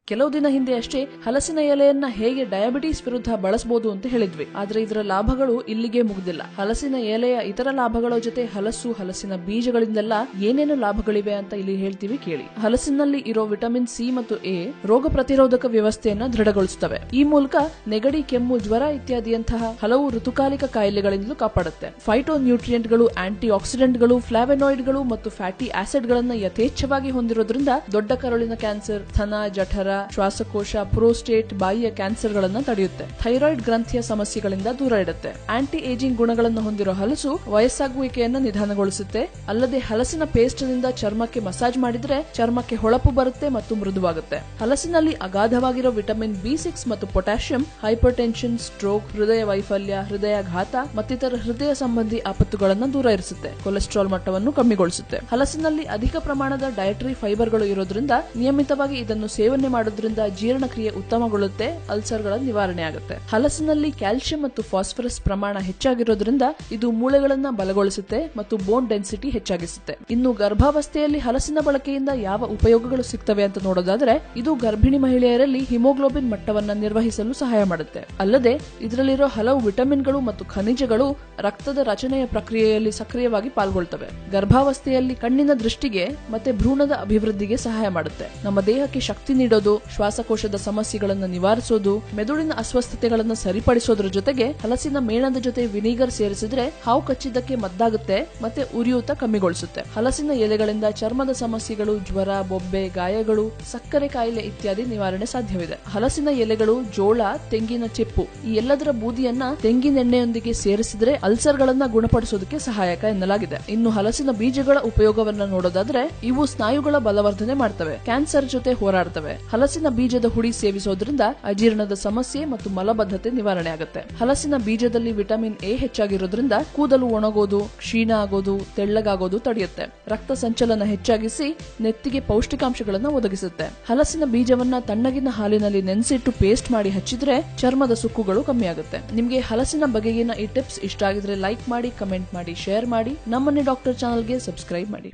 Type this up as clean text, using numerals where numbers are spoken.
ಕೆಲವು ದಿನ ಹಿಂದೆ ಅಷ್ಟೇ ಹಲಸಿನ ಎಲೆಯನ್ನ ಹೇಗೆ ಡಯಾಬಿಟಿಸ್ ವಿರುದ್ಧ ಬಳಸಬಹುದು ಅಂತ ಹೇಳಿದ್ವಿ. ಆದ್ರೆ ಇದರ ಲಾಭಗಳು ಇಲ್ಲಿಗೆ ಮುಗ್ದಿಲ್ಲ. ಹಲಸಿನ ಎಲೆಯ ಇತರ ಲಾಭಗಳ ಜೊತೆ ಹಲಸಿನ ಬೀಜಗಳಿಂದೆಲ್ಲ ಏನೇನು ಲಾಭಗಳಿವೆ ಅಂತ ಇಲ್ಲಿ ಹೇಳ್ತೀವಿ ಕೇಳಿ. ಹಲಸಿನಲ್ಲಿ ಇರೋ ವಿಟಮಿನ್ ಸಿ ಮತ್ತು ಎ ರೋಗ ಪ್ರತಿರೋಧಕ ವ್ಯವಸ್ಥೆಯನ್ನ ದೃಢಗೊಳಿಸುತ್ತವೆ. ಈ ಮೂಲಕ ನೆಗಡಿ, ಕೆಮ್ಮು, ಜ್ವರ ಇತ್ಯಾದಿಯಂತಹ ಹಲವು ಋತುಕಾಲಿಕ ಕಾಯಿಲೆಗಳಿಂದಲೂ ಕಾಪಾಡುತ್ತೆ. ಫೈಟೋ ನ್ಯೂಟ್ರಿಯೆಂಟ್ಗಳು, ಆಂಟಿ ಆಕ್ಸಿಡೆಂಟ್ಗಳು, ಫ್ಲಾವೆನಾಯ್ಡ್ಗಳು ಮತ್ತು ಫ್ಯಾಟಿ ಆಸಿಡ್ ಗಳನ್ನ ಯಥೇಚ್ಛವಾಗಿ ಹೊಂದಿರೋದ್ರಿಂದ ದೊಡ್ಡ ಕರುಳಿನ ಕ್ಯಾನ್ಸರ್, ಸ್ತನ, ಜಠರ, ಶ್ವಾಸಕೋಶ, ಪ್ರೋಸ್ಟೇಟ್, ಬಾಯಿಯ ಕ್ಯಾನ್ಸರ್ ಗಳನ್ನ ತಡೆಯುತ್ತೆ. ಥೈರಾಯ್ಡ್ ಗ್ರಂಥಿಯ ಸಮಸ್ಯೆಗಳಿಂದ ದೂರ ಇಡುತ್ತೆ. ಆಂಟಿ ಏಜಿಂಗ್ ಗುಣಗಳನ್ನು ಹೊಂದಿರೋ ಹಲಸು ವಯಸ್ಸಾಗುವಿಕೆಯನ್ನ ನಿಧಾನಗೊಳಿಸುತ್ತೆ. ಅಲ್ಲದೆ ಹಲಸಿನ ಪೇಸ್ಟ್ ನಿಂದ ಚರ್ಮಕ್ಕೆ ಮಸಾಜ್ ಮಾಡಿದ್ರೆ ಚರ್ಮಕ್ಕೆ ಹೊಳಪು ಬರುತ್ತೆ ಮತ್ತು ಮೃದುವಾಗುತ್ತೆ. ಹಲಸಿನಲ್ಲಿ ಅಗಾಧವಾಗಿರೋ ವಿಟಮಿನ್ ಬಿ6 ಮತ್ತು ಪೊಟ್ಯಾಷಿಯಂ ಹೈಪರ್ ಟೆನ್ಷನ್, ಸ್ಟ್ರೋಕ್, ಹೃದಯ ವೈಫಲ್ಯ, ಹೃದಯಾಘಾತ ಮತ್ತಿತರ ಹೃದಯ ಸಂಬಂಧಿ ಆಪತ್ತುಗಳನ್ನು ದೂರ ಇರಿಸುತ್ತೆ. ಕೊಲೆಸ್ಟ್ರಾಲ್ ಮಟ್ಟವನ್ನು ಕಮ್ಮಿಗೊಳಿಸುತ್ತೆ. ಹಲಸಿನಲ್ಲಿ ಅಧಿಕ ಪ್ರಮಾಣದ ಡಯಟರಿ ಫೈಬರ್ಗಳು ಇರೋದ್ರಿಂದ ನಿಯಮಿತವಾಗಿ ಇದನ್ನು ಸೇವನೆ ಮಾಡೋದ್ರಿಂದ ಜೀರ್ಣಕ್ರಿಯೆ ಉತ್ತಮಗೊಳ್ಳುತ್ತೆ. ಅಲ್ಸರ್ಗಳ ನಿವಾರಣೆ ಆಗುತ್ತೆ. ಹಲಸಿನಲ್ಲಿ ಕ್ಯಾಲ್ಸಿಯಂ ಮತ್ತು ಫಾಸ್ಫರಸ್ ಪ್ರಮಾಣ ಹೆಚ್ಚಾಗಿರೋದ್ರಿಂದ ಇದು ಮೂಳೆಗಳನ್ನ ಬಲಗೊಳಿಸುತ್ತೆ ಮತ್ತು ಬೋನ್ ಡೆನ್ಸಿಟಿ ಹೆಚ್ಚಾಗಿಸುತ್ತೆ. ಇನ್ನು ಗರ್ಭಾವಸ್ಥೆಯಲ್ಲಿ ಹಲಸಿನ ಬಳಕೆಯಿಂದ ಯಾವ ಉಪಯೋಗಗಳು ಸಿಗ್ತವೆ ಅಂತ ನೋಡೋದಾದ್ರೆ, ಇದು ಗರ್ಭಿಣಿ ಮಹಿಳೆಯರಲ್ಲಿ ಹಿಮೋಗ್ಲೋಬಿನ್ ಮಟ್ಟವನ್ನ ನಿರ್ವಹಿಸಲು ಸಹಾಯ ಮಾಡುತ್ತೆ. ಅಲ್ಲದೆ ಇದರಲ್ಲಿರೋ ಹಲವು ವಿಟಮಿನ್ಗಳು ಮತ್ತು ಖನಿಜಗಳು ರಕ್ತದ ರಚನೆಯ ಪ್ರಕ್ರಿಯೆಯಲ್ಲಿ ಸಕ್ರಿಯವಾಗಿ ಪಾಲ್ಗೊಳ್ತವೆ. ಗರ್ಭಾವಸ್ಥೆಯಲ್ಲಿ ಕಣ್ಣಿನ ದೃಷ್ಟಿಗೆ ಮತ್ತೆ ಭ್ರೂಣದ ಅಭಿವೃದ್ಧಿಗೆ ಸಹಾಯ ಮಾಡುತ್ತೆ. ನಮ್ಮ ದೇಹಕ್ಕೆ ಶಕ್ತಿ ನೀಡೋದು, ಶ್ವಾಸಕೋಶದ ಸಮಸ್ಯೆಗಳನ್ನು ನಿವಾರಿಸೋದು, ಮೆದುಳಿನ ಅಸ್ವಸ್ಥತೆಗಳನ್ನು ಸರಿಪಡಿಸೋದ್ರ ಜೊತೆಗೆ ಹಲಸಿನ ಮೇಣದ ಜೊತೆ ವಿನಿಗರ್ ಸೇರಿಸಿದ್ರೆ ಹಾವು ಕಚ್ಚಿದ್ದಕ್ಕೆ ಮದ್ದಾಗುತ್ತೆ ಮತ್ತೆ ಉರಿಯೂತ ಕಮ್ಮಿಗೊಳಿಸುತ್ತೆ. ಹಲಸಿನ ಎಲೆಗಳಿಂದ ಚರ್ಮದ ಸಮಸ್ಯೆಗಳು, ಜ್ವರ, ಬೊಬ್ಬೆ, ಗಾಯಗಳು, ಸಕ್ಕರೆ ಕಾಯಿಲೆ ಇತ್ಯಾದಿ ನಿವಾರಣೆ ಸಾಧ್ಯವಿದೆ. ಹಲಸಿನ ಎಲೆಗಳು, ಜೋಳ, ತೆಂಗಿನ ಚಿಪ್ಪು ಈ ಎಲ್ಲದರ ಬೂದಿಯನ್ನ ತೆಂಗಿನೆಣ್ಣೆಯೊಂದಿಗೆ ಸೇರಿಸಿದ್ರೆ ಅಲ್ಸರ್ಗಳನ್ನ ಗುಣಪಡಿಸೋದಕ್ಕೆ ಸಹಾಯಕ ಎನ್ನಲಾಗಿದೆ. ಇನ್ನು ಹಲಸಿನ ಬೀಜಗಳ ಉಪಯೋಗವನ್ನ ನೋಡೋದಾದ್ರೆ, ಇವು ಸ್ನಾಯುಗಳ ಬಲವರ್ಧನೆ ಮಾಡ್ತವೆ, ಕ್ಯಾನ್ಸರ್ ಜೊತೆ ಹೋರಾಡ್ತವೆ. ಹಲಸಿನ ಬೀಜದ ಹುಡಿ ಸೇವಿಸೋದ್ರಿಂದ ಅಜೀರ್ಣದ ಸಮಸ್ಯೆ ಮತ್ತು ಮಲಬದ್ಧತೆ ನಿವಾರಣೆ ಆಗುತ್ತೆ. ಹಲಸಿನ ಬೀಜದಲ್ಲಿ ವಿಟಮಿನ್ ಎ ಹೆಚ್ಚಾಗಿರೋದ್ರಿಂದ ಕೂದಲು ಒಣಗೋದು, ಕ್ಷೀಣ ಆಗೋದು, ತೆಳ್ಳಗಾಗೋದು ತಡೆಯುತ್ತೆ. ರಕ್ತ ಸಂಚಲನ ಹೆಚ್ಚಾಗಿಸಿ ನೆತ್ತಿಗೆ ಪೌಷ್ಟಿಕಾಂಶಗಳನ್ನು ಒದಗಿಸುತ್ತೆ. ಹಲಸಿನ ಬೀಜವನ್ನ ತಣ್ಣಗಿನ ಹಾಲಿನಲ್ಲಿ ನೆನೆಸಿಟ್ಟು ಪೇಸ್ಟ್ ಮಾಡಿ ಹಚ್ಚಿದ್ರೆ ಚರ್ಮದ ಸುಕ್ಕುಗಳು ಕಮ್ಮಿ ಆಗುತ್ತೆ. ನಿಮ್ಗೆ ಹಲಸಿನ ಬಗೆಗಿನ ಈ ಟಿಪ್ಸ್ ಇಷ್ಟ ಆಗಿದ್ರೆ ಲೈಕ್ ಮಾಡಿ, ಕಮೆಂಟ್ ಮಾಡಿ, ಶೇರ್ ಮಾಡಿ. ನಮ್ಮನೆ ಡಾಕ್ಟರ್ ಚಾನಲ್ಗೆ ಸಬ್ಸ್ಕ್ರೈಬ್ ಮಾಡಿ.